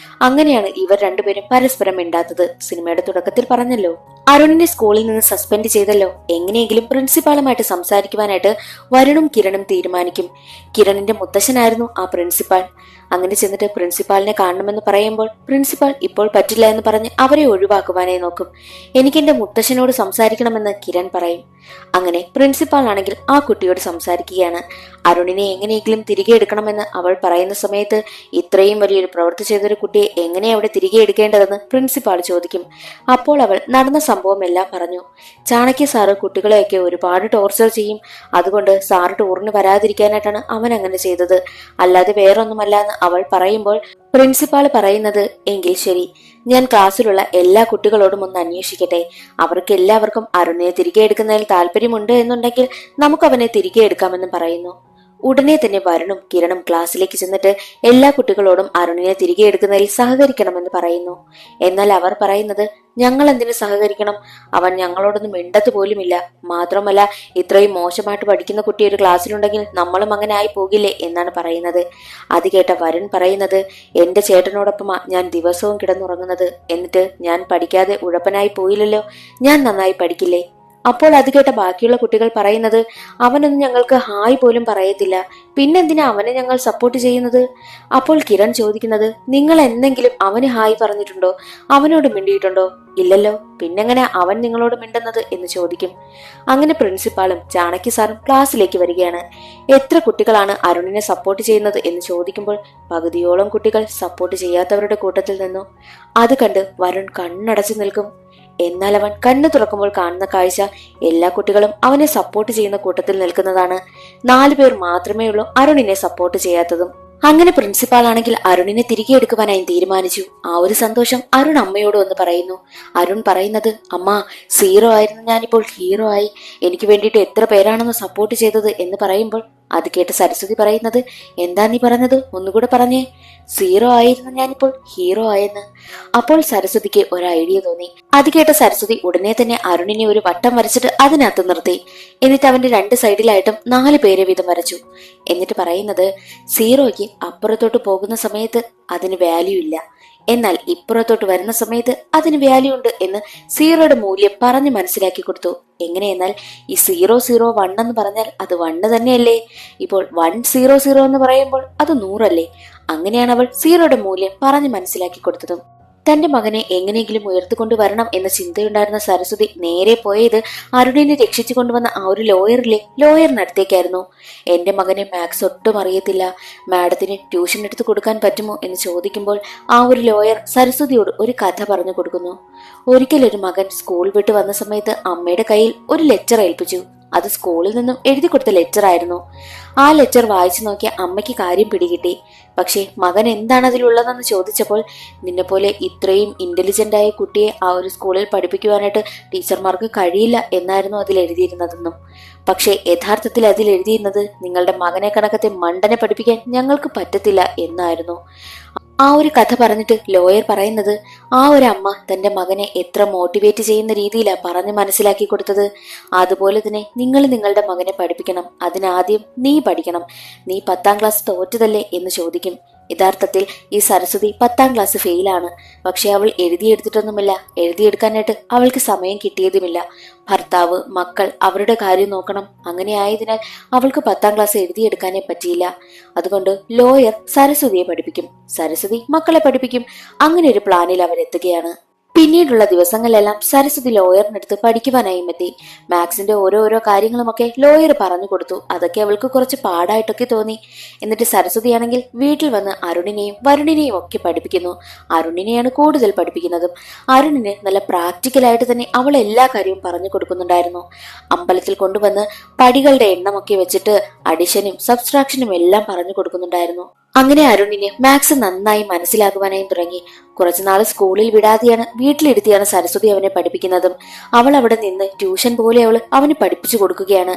അങ്ങനെയാണ് ഇവർ രണ്ടുപേരും പരസ്പരം മിണ്ടാത്തത്. സിനിമയുടെ തുടക്കത്തിൽ പറഞ്ഞല്ലോ, അരുണിനെ സ്കൂളിൽ നിന്ന് സസ്പെൻഡ് ചെയ്തല്ലോ, എങ്ങനെയെങ്കിലും പ്രിൻസിപ്പാളുമായിട്ട് സംസാരിക്കുവാനായിട്ട് വരുണും കിരണും തീരുമാനിക്കും. കിരണിന്റെ മുത്തശ്ശനായിരുന്നു ആ പ്രിൻസിപ്പാൾ. അങ്ങനെ ചെന്നിട്ട് പ്രിൻസിപ്പാളിനെ കാണണമെന്ന് പറയുമ്പോൾ പ്രിൻസിപ്പാൾ ഇപ്പോൾ പറ്റില്ല എന്ന് പറഞ്ഞ് അവരെ ഒഴിവാക്കുവാനായി നോക്കും. എനിക്ക് എന്റെ മുത്തശ്ശനോട് സംസാരിക്കണമെന്ന് കിരൺ പറയും. അങ്ങനെ പ്രിൻസിപ്പാൾ ആണെങ്കിൽ ആ കുട്ടിയോട് സംസാരിക്കുകയാണ്. അരുണിനെ എങ്ങനെയെങ്കിലും തിരികെ എടുക്കണമെന്ന് അവൾ പറയുന്ന സമയത്ത് ഇത്രയും വലിയൊരു പ്രവൃത്തി ചെയ്തൊരു കുട്ടിയെ എങ്ങനെ അവിടെ തിരികെ എടുക്കേണ്ടതെന്ന് പ്രിൻസിപ്പാൾ ചോദിക്കും. അപ്പോൾ അവൾ നടന്ന സംഭവം എല്ലാം പറഞ്ഞു. ചാണക്യ സാറ് കുട്ടികളെയൊക്കെ ഒരുപാട് ടോർച്ചർ ചെയ്യും. അതുകൊണ്ട് സാറ് ടൂറിന് വരാതിരിക്കാനായിട്ടാണ് അവൻ അങ്ങനെ ചെയ്തത്, അല്ലാതെ വേറൊന്നുമല്ല എന്ന് അവൾ പറയുമ്പോൾ പ്രിൻസിപ്പാൾ പറയുന്നത്, എങ്കിൽ ശരി, ഞാൻ ക്ലാസ്സിലുള്ള എല്ലാ കുട്ടികളോടും ഒന്ന് അന്വേഷിക്കട്ടെ. അവർക്ക് എല്ലാവർക്കും അരുണിനെ തിരികെ എടുക്കുന്നതിൽ താല്പര്യമുണ്ട് എന്നുണ്ടെങ്കിൽ നമുക്ക് അവനെ തിരികെ എടുക്കാമെന്നും പറയുന്നു. ഉടനെ തന്നെ വരുണും കിരണും ക്ലാസ്സിലേക്ക് ചെന്നിട്ട് എല്ലാ കുട്ടികളോടും അരുണിനെ തിരികെ എടുക്കുന്നതിൽ സഹകരിക്കണമെന്ന് പറയുന്നു. എന്നാൽ അവർ പറയുന്നത്, ഞങ്ങൾ എന്തിനു സഹകരിക്കണം? അവൻ ഞങ്ങളോടൊന്നും മിണ്ടത്ത് പോലുമില്ല. മാത്രമല്ല, ഇത്രയും മോശമായിട്ട് പഠിക്കുന്ന കുട്ടി ഒരു ക്ലാസ്സിലുണ്ടെങ്കിൽ നമ്മളും അങ്ങനെ ആയി പോകില്ലേ എന്നാണ് പറയുന്നത്. അത് കേട്ട വരുൺ പറയുന്നത്, എന്റെ ചേട്ടനോടൊപ്പമാ ഞാൻ ദിവസവും കിടന്നുറങ്ങുന്നത്. എന്നിട്ട് ഞാൻ പഠിക്കാതെ ഉഴപ്പനായി പോയില്ലല്ലോ, ഞാൻ നന്നായി പഠിക്കില്ലേ? അപ്പോൾ അത് കേട്ട ബാക്കിയുള്ള കുട്ടികൾ പറയുന്നത്, അവനൊന്നും ഞങ്ങൾക്ക് ഹായ് പോലും പറയത്തില്ല, പിന്നെന്തിനാ അവനെ ഞങ്ങൾ സപ്പോർട്ട് ചെയ്യുന്നത്? അപ്പോൾ കിരൺ ചോദിക്കുന്നത്, നിങ്ങൾ എന്തെങ്കിലും അവന് ഹായ് പറഞ്ഞിട്ടുണ്ടോ? അവനോട് മിണ്ടിയിട്ടുണ്ടോ? ഇല്ലല്ലോ, പിന്നെങ്ങനെ അവൻ നിങ്ങളോട് മിണ്ടുന്നത് എന്ന് ചോദിക്കും. അങ്ങനെ പ്രിൻസിപ്പാളും ചാണക്യ സാറും ക്ലാസ്സിലേക്ക് വരികയാണ്. എത്ര കുട്ടികളാണ് അരുണിനെ സപ്പോർട്ട് ചെയ്യുന്നത് എന്ന് ചോദിക്കുമ്പോൾ പകുതിയോളം കുട്ടികൾ സപ്പോർട്ട് ചെയ്യാത്തവരുടെ കൂട്ടത്തിൽ നിന്നു. അത് കണ്ട് വരുൺ കണ്ണടച്ചു നിൽക്കും. എന്നാൽ അവൻ കണ്ണു തുറക്കുമ്പോൾ കാണുന്ന കാഴ്ച എല്ലാ കുട്ടികളും അവനെ സപ്പോർട്ട് ചെയ്യുന്ന കൂട്ടത്തിൽ നിൽക്കുന്നതാണ്. 4 പേർ മാത്രമേ ഉള്ളൂ അരുണിനെ സപ്പോർട്ട് ചെയ്യാത്തതും. അങ്ങനെ പ്രിൻസിപ്പാൾ ആണെങ്കിൽ അരുണിനെ തിരികെ എടുക്കുവാനായി തീരുമാനിച്ചു. ആ ഒരു സന്തോഷം അരുൺ അമ്മയോട് ഒന്ന് പറയുന്നു. അരുൺ പറയുന്നത്, അമ്മ, 0 ആയിരുന്നു ഞാനിപ്പോൾ ഹീറോ ആയി. എനിക്ക് വേണ്ടിയിട്ട് എത്ര പേരാണെന്ന് സപ്പോർട്ട് ചെയ്തത് എന്ന് പറയുമ്പോൾ അത് കേട്ട് സരസ്വതി പറയുന്നത്, എന്താ നീ പറഞ്ഞത്? ഒന്നുകൂടെ പറഞ്ഞേ. 0 ആയിരുന്നു ഞാനിപ്പോൾ ഹീറോ ആയെന്ന്. അപ്പോൾ സരസ്വതിക്ക് ഒരു ഐഡിയ തോന്നി. അത് കേട്ട സരസ്വതി ഉടനെ തന്നെ അരുണിനെ ഒരു വട്ടം വരച്ചിട്ട് അതിനകത്ത് നിർത്തി. എന്നിട്ട് അവന്റെ 2 സൈഡിലായിട്ടും 4 പേരെ വീതം വരച്ചു. എന്നിട്ട് പറയുന്നത്, 0ക്ക് അപ്പുറത്തോട്ട് പോകുന്ന സമയത്ത് അതിന് വാല്യൂ ഇല്ല, എന്നാൽ ഇപ്പുറത്തോട്ട് വരുന്ന സമയത്ത് അതിന് വാല്യൂ ഉണ്ട് എന്ന് 0യുടെ മൂല്യം പറഞ്ഞ് മനസ്സിലാക്കി കൊടുത്തു. എങ്ങനെയെന്നാൽ ഈ 001 എന്ന് പറഞ്ഞാൽ അത് 1 തന്നെയല്ലേ? ഇപ്പോൾ 100 എന്ന് പറയുമ്പോൾ അത് 100 അല്ലേ? അങ്ങനെയാണ് അവൾ 0യുടെ മൂല്യം പറഞ്ഞ് മനസ്സിലാക്കി കൊടുത്തതും. തന്റെ മകനെ എങ്ങനെയെങ്കിലും ഉയർത്തിക്കൊണ്ടു വരണം എന്ന ചിന്തയുണ്ടായിരുന്ന സരസ്വതി നേരെ പോയത് അരുണിനെ രക്ഷിച്ചു കൊണ്ടുവന്ന ആ ഒരു ലോയറിനടുത്തേക്കായിരുന്നു. എന്റെ മകനെ മാത്സ് ഒട്ടും അറിയത്തില്ല, മാഡത്തിന് ട്യൂഷൻ എടുത്തു കൊടുക്കാൻ പറ്റുമോ എന്ന് ചോദിക്കുമ്പോൾ ആ ഒരു ലോയർ സരസ്വതിയോട് ഒരു കഥ പറഞ്ഞു കൊടുക്കുന്നു. ഒരിക്കലൊരു മകൻ സ്കൂൾ വിട്ട് വന്ന സമയത്ത് അമ്മയുടെ കയ്യിൽ ഒരു ലെറ്റർ ഏൽപ്പിച്ചു. അത് സ്കൂളിൽ നിന്നും എഴുതി കൊടുത്ത ലെറ്റർ ആയിരുന്നു. ആ ലെറ്റർ വായിച്ചു നോക്കിയ അമ്മയ്ക്ക് കാര്യം പിടികിട്ടി. പക്ഷേ മകൻ എന്താണ് അതിലുള്ളതെന്ന് ചോദിച്ചപ്പോൾ, നിന്നെപ്പോലെ ഇത്രയും ഇന്റലിജന്റ് ആയ കുട്ടിയെ ആ ഒരു സ്കൂളിൽ പഠിപ്പിക്കുവാനായിട്ട് ടീച്ചർമാർക്ക് കഴിയില്ല എന്നായിരുന്നു അതിൽ എഴുതിയിരുന്നതെന്നും. പക്ഷേ യഥാർത്ഥത്തിൽ അതിൽ എഴുതിയിരുന്നത്, നിങ്ങളുടെ മകനെ കണക്കത്തെ മണ്ടനെ പഠിപ്പിക്കാൻ ഞങ്ങൾക്ക് പറ്റത്തില്ല എന്നായിരുന്നു. ആ ഒരു കഥ പറഞ്ഞിട്ട് ലോയർ പറയുന്നത്, ആ ഒരു അമ്മ തന്റെ മകനെ എത്ര മോട്ടിവേറ്റ് ചെയ്യുന്ന രീതിയിലാ പറഞ്ഞ് മനസ്സിലാക്കി കൊടുത്തത്. അതുപോലെ തന്നെ നിങ്ങൾ നിങ്ങളുടെ മകനെ പഠിപ്പിക്കണം. അതിനാദ്യം നീ പഠിക്കണം. നീ 10ാം ക്ലാസ് തോറ്റതല്ലേ എന്ന് ചോദിക്കും. യഥാർത്ഥത്തിൽ ഈ സരസ്വതി 10ാം ക്ലാസ് ഫെയിലാണ്. പക്ഷെ അവൾ എഴുതിയെടുത്തിട്ടൊന്നുമില്ല. എഴുതിയെടുക്കാനായിട്ട് അവൾക്ക് സമയം കിട്ടിയതുമില്ല. ഭർത്താവ്, മക്കൾ, അവരുടെ കാര്യം നോക്കണം. അങ്ങനെ ആയതിനാൽ അവൾക്ക് 10ാം ക്ലാസ് എഴുതിയെടുക്കാനേ പറ്റിയില്ല. അതുകൊണ്ട് ലോയർ സരസ്വതിയെ പഠിപ്പിക്കും, സരസ്വതി മക്കളെ പഠിപ്പിക്കും. അങ്ങനെ ഒരു പ്ലാനിൽ അവരെത്തുകയാണ്. പിന്നീടുള്ള ദിവസങ്ങളിലെല്ലാം സരസ്വതി ലോയറിനടുത്ത് പഠിക്കുവാനായും എത്തി. മാത്സിന്റെ ഓരോരോ കാര്യങ്ങളുമൊക്കെ ലോയർ പറഞ്ഞു കൊടുത്തു. അതൊക്കെ അവൾക്ക് കുറച്ച് പാടായിട്ടൊക്കെ തോന്നി. എന്നിട്ട് സരസ്വതിയാണെങ്കിൽ വീട്ടിൽ വന്ന് അരുണിനെയും വരുണിനെയും ഒക്കെ പഠിപ്പിക്കുന്നു. അരുണിനെയാണ് കൂടുതൽ പഠിപ്പിക്കുന്നതും. അരുണിന് നല്ല പ്രാക്ടിക്കലായിട്ട് തന്നെ അവൾ എല്ലാ കാര്യവും പറഞ്ഞു കൊടുക്കുന്നുണ്ടായിരുന്നു. അമ്പലത്തിൽ കൊണ്ടുവന്ന് പടികളുടെ എണ്ണമൊക്കെ വെച്ചിട്ട് അഡിഷനും സബ്സ്ട്രാക്ഷനും എല്ലാം പറഞ്ഞു കൊടുക്കുന്നുണ്ടായിരുന്നു. അങ്ങനെ അരുണിന് മാത്സ് നന്നായി മനസ്സിലാകുവാനായും തുടങ്ങി. കുറച്ചുനാൾ സ്കൂളിൽ വിടാതെയാണ് വീട്ടിലിരുത്തിയാണ് സരസ്വതി അവനെ പഠിപ്പിക്കുന്നതും. അവൾ അവിടെ നിന്ന് ട്യൂഷൻ പോലെ അവന് പഠിപ്പിച്ചു കൊടുക്കുകയാണ്.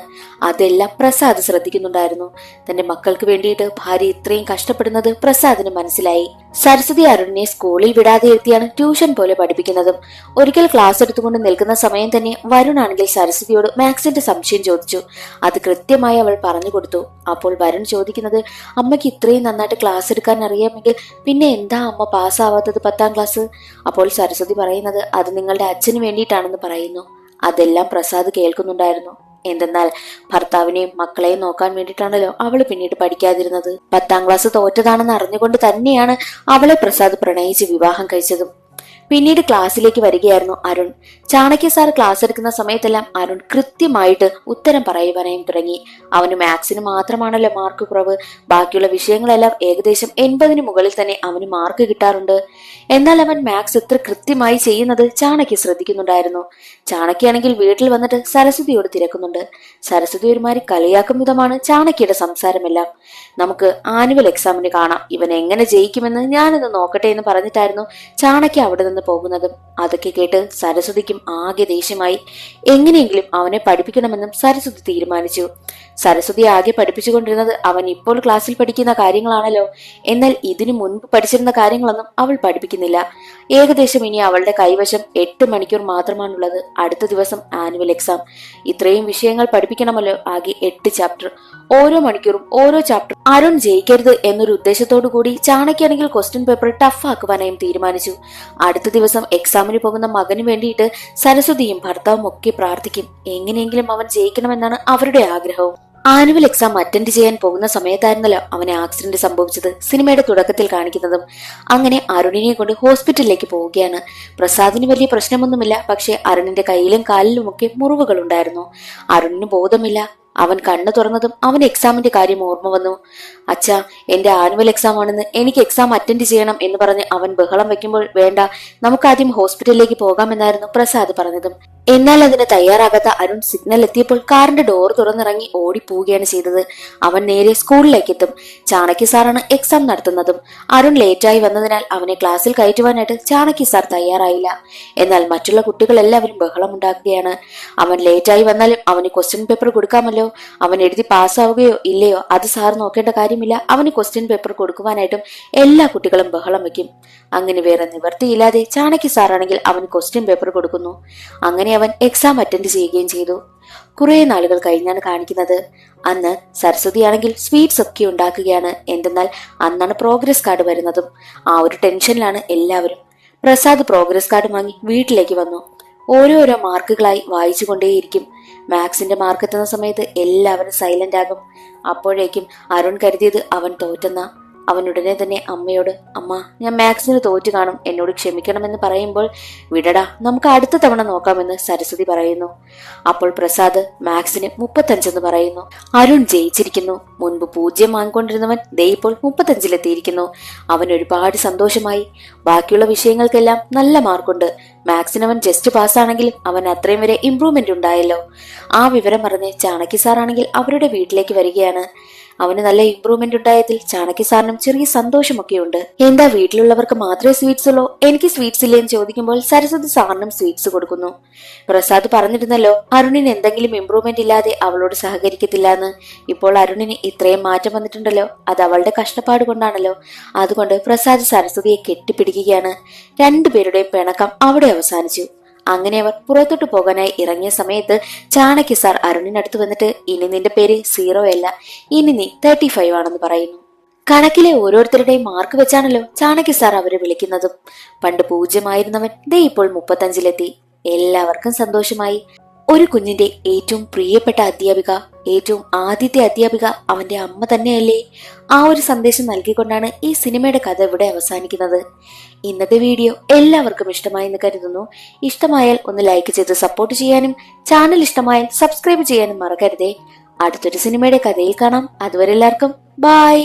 അതെല്ലാം പ്രസാദ് ശ്രദ്ധിക്കുന്നുണ്ടായിരുന്നു. തന്റെ മക്കൾക്ക് വേണ്ടിയിട്ട് ഭാര്യ ഇത്രയും കഷ്ടപ്പെടുന്നത് പ്രസാദിന് മനസ്സിലായി. സരസ്വതി അരുണിനെ സ്കൂളിൽ വിടാതെ ഇരുത്തിയാണ് ട്യൂഷൻ പോലെ പഠിപ്പിക്കുന്നതും. ഒരിക്കൽ ക്ലാസ് എടുത്തുകൊണ്ട് നിൽക്കുന്ന സമയം തന്നെ വരുൺ ആണെങ്കിൽ സരസ്വതിയോട് മാത്സിന്റെ സംശയം ചോദിച്ചു. അത് കൃത്യമായി അവൾ പറഞ്ഞു കൊടുത്തു. അപ്പോൾ വരുൺ ചോദിക്കുന്നത്, അമ്മയ്ക്ക് ഇത്രയും നന്നായിട്ട് ക്ലാസ് എടുക്കാൻ അറിയാമെങ്കിൽ പിന്നെ എന്താ അമ്മ പാസ്സാവാത്തത് 10ാം ക്ലാസ്? അപ്പോൾ സരസ്വതി പറയുന്നത്, അത് നിങ്ങളുടെ അച്ഛന് വേണ്ടിയിട്ടാണെന്ന് പറയുന്നു. അതെല്ലാം പ്രസാദ് കേൾക്കുന്നുണ്ടായിരുന്നു. എന്തെന്നാൽ ഭർത്താവിനെയും മക്കളെയും നോക്കാൻ വേണ്ടിയിട്ടാണല്ലോ അവള് പിന്നീട് പഠിക്കാതിരുന്നത്. 10ാം ക്ലാസ് തോറ്റതാണെന്ന് അറിഞ്ഞുകൊണ്ട് തന്നെയാണ് അവളെ പ്രസാദ് പ്രണയിച്ച് വിവാഹം കഴിച്ചതും. പിന്നീട് ക്ലാസ്സിലേക്ക് വരികയായിരുന്നു അരുൺ. ചാണക്യ സാർ ക്ലാസ് എടുക്കുന്ന സമയത്തെല്ലാം അരുൺ കൃത്യമായിട്ട് ഉത്തരം പറയുവാനായും തുടങ്ങി. അവന് മാത്സിന് മാത്രമാണല്ലോ മാർക്ക് കുറവ്. ബാക്കിയുള്ള വിഷയങ്ങളെല്ലാം ഏകദേശം 80-ന് മുകളിൽ തന്നെ അവന് മാർക്ക് കിട്ടാറുണ്ട്. എന്നാൽ അവൻ മാത്സ് എത്ര കൃത്യമായി ചെയ്യുന്നത് ചാണക്യ ശ്രദ്ധിക്കുന്നുണ്ടായിരുന്നു. ചാണക്യാണെങ്കിൽ വീട്ടിൽ വന്നിട്ട് സരസ്വതിയോട് തിരക്കുന്നുണ്ട്. സരസ്വതി ഒരുമാതിരി കളിയാക്കും വിധമാണ് ചാണക്യയുടെ സംസാരമെല്ലാം. നമുക്ക് ആനുവൽ എക്സാമിന് കാണാം, ഇവൻ എങ്ങനെ ജയിക്കുമെന്ന് ഞാനൊന്ന് നോക്കട്ടെ എന്ന് പറഞ്ഞിട്ടായിരുന്നു ചാണക്യ അവിടെ നിന്ന് പോകുന്നതും. അതൊക്കെ കേട്ട് സരസ്വതിക്കും ആകെ ദേഷ്യമായി. എങ്ങനെയെങ്കിലും അവനെ പഠിപ്പിക്കണമെന്നും സരസ്വതി തീരുമാനിച്ചു. സരസ്വതി ആകെ പഠിപ്പിച്ചുകൊണ്ടിരുന്നത് അവൻ ഇപ്പോൾ ക്ലാസ്സിൽ പഠിക്കുന്ന കാര്യങ്ങളാണല്ലോ. എന്നാൽ ഇതിനു മുൻപ് പഠിച്ചിരുന്ന കാര്യങ്ങളൊന്നും അവൾ പഠിപ്പിക്കുന്നില്ല. ഏകദേശം ഇനി അവളുടെ കൈവശം 8 മണിക്കൂർ മാത്രമാണുള്ളത്. അടുത്ത ദിവസം ആനുവൽ എക്സാം. ഇത്രയും വിഷയങ്ങൾ പഠിപ്പിക്കണമല്ലോ. ആകെ 8 ചാപ്റ്റർ. ഓരോ മണിക്കൂറും ഓരോ ചാപ്റ്റർ. അരുൺ ജയിക്കരുത് എന്നൊരു ഉദ്ദേശത്തോടു കൂടി ചാണക്യാണെങ്കിൽ ക്വസ്റ്റ്യൻ പേപ്പർ ടഫ് ആക്കുവാനായും തീരുമാനിച്ചു. അടുത്ത ദിവസം എക്സാമിന് പോകുന്ന മകന് വേണ്ടിയിട്ട് സരസ്വതിയും ഭർത്താവും ഒക്കെ പ്രാർത്ഥിക്കും. എങ്ങനെയെങ്കിലും അവൻ ജയിക്കണമെന്നാണ് അവരുടെ ആഗ്രഹവും. ആനുവൽ എക്സാം അറ്റൻഡ് ചെയ്യാൻ പോകുന്ന സമയത്തായിരുന്നല്ലോ അവന് ആക്സിഡന്റ് സംഭവിച്ചത്, സിനിമയുടെ തുടക്കത്തിൽ കാണിക്കുന്നതും. അങ്ങനെ അരുണിനെ കൊണ്ട് ഹോസ്പിറ്റലിലേക്ക് പോവുകയാണ്. പ്രസാദിന് വലിയ പ്രശ്നമൊന്നുമില്ല. പക്ഷെ അരുണിന്റെ കയ്യിലും കാലിലുമൊക്കെ മുറിവുകൾ ഉണ്ടായിരുന്നു. അരുണിന് ബോധമില്ല. അവൻ കണ്ണു തുറന്നതും അവൻ എക്സാമിന്റെ കാര്യം ഓർമ്മ വന്നു. അച്ഛാ, എന്റെ ആനുവൽ എക്സാം ആണെന്ന്, എനിക്ക് എക്സാം അറ്റൻഡ് ചെയ്യണം എന്ന് പറഞ്ഞ് അവൻ ബഹളം വെക്കുമ്പോൾ, വേണ്ട, നമുക്കാദ്യം ഹോസ്പിറ്റലിലേക്ക് പോകാമെന്നായിരുന്നു പ്രസാദ് പറഞ്ഞതും. എന്നാൽ അതിന് തയ്യാറാകാത്ത അരുൺ സിഗ്നൽ എത്തിയപ്പോൾ കാറിന്റെ ഡോർ തുറന്നിറങ്ങി ഓടിപ്പോവുകയാണ് ചെയ്തത്. അവൻ നേരെ സ്കൂളിലേക്ക് എത്തും. ചാണക്യ സാറാണ് എക്സാം നടത്തുന്നതും. അരുൺ ലേറ്റായി വന്നതിനാൽ അവനെ ക്ലാസ്സിൽ കയറ്റുവാനായിട്ട് ചാണക്യ സാർ തയ്യാറായില്ല. എന്നാൽ മറ്റുള്ള കുട്ടികളെല്ലാവരും ബഹളമുണ്ടാക്കുകയാണ്. അവൻ ലേറ്റായി വന്നാലും അവന് ക്വസ്റ്റ്യൻ പേപ്പർ കൊടുക്കാമല്ലോ. അവൻ എഴുതി പാസ്സാവുകയോ ഇല്ലയോ അത് സാർ നോക്കേണ്ട കാര്യമില്ല. അവന് ക്വസ്റ്റ്യൻ പേപ്പർ കൊടുക്കുവാനായിട്ടും എല്ലാ കുട്ടികളും ബഹളം വെക്കും. അങ്ങനെ വേറെ നിവർത്തിയില്ലാതെ ചാണക്യ സാറാണെങ്കിൽ അവന് ക്വസ്റ്റ്യൻ പേപ്പർ കൊടുക്കുന്നു. അങ്ങനെ അവൻ എക്സാം അറ്റൻഡ് ചെയ്യുകയും ചെയ്തു. കുറെ നാളുകൾ കഴിഞ്ഞാണ് കാണിക്കുന്നത്. അന്ന് സരസ്വതിയാണെങ്കിൽ സ്വീറ്റ്സ് ഒക്കെ ഉണ്ടാക്കുകയാണ്. എന്തെന്നാൽ അന്നാണ് പ്രോഗ്രസ് കാർഡ് വരുന്നതും. ആ ഒരു ടെൻഷനിലാണ് എല്ലാവരും. പ്രസാദ് പ്രോഗ്രസ് കാർഡ് വാങ്ങി വീട്ടിലേക്ക് വന്നു. ഓരോരോ മാർക്കുകളായി വായിച്ചുകൊണ്ടേയിരിക്കും. മാത്സിന്റെ മാർക്ക് എത്തുന്ന സമയത്ത് എല്ലാവരും സൈലന്റ് ആകും. അപ്പോഴേക്കും അരുൺ കരുതിയത് അവൻ തോറ്റെന്ന. അവൻ ഉടനെ തന്നെ അമ്മയോട്, അമ്മ, ഞാൻ മാത്സിന് തോറ്റു കാണും, എന്നോട് ക്ഷമിക്കണമെന്ന് പറയുമ്പോൾ, വിടടാ, നമുക്ക് അടുത്ത തവണ നോക്കാമെന്ന് സരസ്വതി പറയുന്നു. അപ്പോൾ പ്രസാദ് മാത്സിന് 35 എന്ന് പറയുന്നു. അരുൺ ജയിച്ചിരിക്കുന്നു. മുൻപ് 0 വാങ്ങിക്കൊണ്ടിരുന്നവൻ ദേ ഇപ്പോൾ 35-ലെത്തിയിരിക്കുന്നു. അവൻ ഒരുപാട് സന്തോഷമായി. ബാക്കിയുള്ള വിഷയങ്ങൾക്കെല്ലാം നല്ല മാർക്കുണ്ട്. മാത്സിന് അവൻ ജസ്റ്റ് പാസ്സാണെങ്കിലും അവൻ അത്രയും വരെ ഇംപ്രൂവ്മെന്റ് ഉണ്ടായല്ലോ. ആ വിവരം പറഞ്ഞ് ചാണക്യ സാറാണെങ്കിൽ അവരുടെ വീട്ടിലേക്ക് വരികയാണ്. അവന് നല്ല ഇംപ്രൂവ്മെന്റ് ഉണ്ടായതിൽ ചാണക്യ സാറിനും ചെറിയ സന്തോഷമൊക്കെയുണ്ട്. എന്താ വീട്ടിലുള്ളവർക്ക് മാത്രമേ സ്വീറ്റ്സ് ഉള്ളൂ, എനിക്ക് സ്വീറ്റ്സ് ഇല്ലേന്ന് ചോദിക്കുമ്പോൾ സരസ്വതി സാറിനും സ്വീറ്റ്സ് കൊടുക്കുന്നു. പ്രസാദ് പറഞ്ഞിരുന്നല്ലോ അരുണിന് എന്തെങ്കിലും ഇംപ്രൂവ്മെന്റ് ഇല്ലാതെ അവളോട് സഹകരിക്കത്തില്ല എന്ന്. ഇപ്പോൾ അരുണിന് ഇത്രയും മാറ്റം വന്നിട്ടുണ്ടല്ലോ, അത് അവളുടെ കഷ്ടപ്പാട് കൊണ്ടാണല്ലോ. അതുകൊണ്ട് പ്രസാദ് സരസ്വതിയെ കെട്ടിപ്പിടിക്കുകയാണ്. രണ്ടുപേരുടെയും പിണക്കം അവിടെ അവസാനിച്ചു. അങ്ങനെ അവർ പുറത്തോട്ട് പോകാനായി ഇറങ്ങിയ സമയത്ത് ചാണക്യ സാർ അരുണിനടുത്ത് വന്നിട്ട്, ഇനി നിന്റെ പേര് 0 അല്ല, ഇനി നീ 35 ആണെന്ന് പറയുന്നു. കണക്കിലെ ഓരോരുത്തരുടെയും മാർക്ക് വെച്ചാണല്ലോ ചാണക്യ സാർ അവരെ വിളിക്കുന്നതും. പണ്ട് 0 ആയിരുന്നവൻ ദേ ഇപ്പോൾ 35-ലെത്തി. എല്ലാവർക്കും സന്തോഷമായി. ഒരു കുഞ്ഞിന്റെ ഏറ്റവും പ്രിയപ്പെട്ട അധ്യാപിക, ഏറ്റവും ആദ്യത്തെ അധ്യാപിക അവന്റെ അമ്മ തന്നെയല്ലേ? ആ ഒരു സന്ദേശം നൽകിക്കൊണ്ടാണ് ഈ സിനിമയുടെ കഥ ഇവിടെ അവസാനിക്കുന്നത്. ഇന്നത്തെ വീഡിയോ എല്ലാവർക്കും ഇഷ്ടമായി എന്ന് കരുതുന്നു. ഇഷ്ടമായാൽ ഒന്ന് ലൈക്ക് ചെയ്ത് സപ്പോർട്ട് ചെയ്യാനും ചാനൽ ഇഷ്ടമായാൽ സബ്സ്ക്രൈബ് ചെയ്യാനും മറക്കരുതേ. അടുത്തൊരു സിനിമയുടെ കഥയിൽ കാണാം. അതുവരെ എല്ലാവർക്കും ബൈ.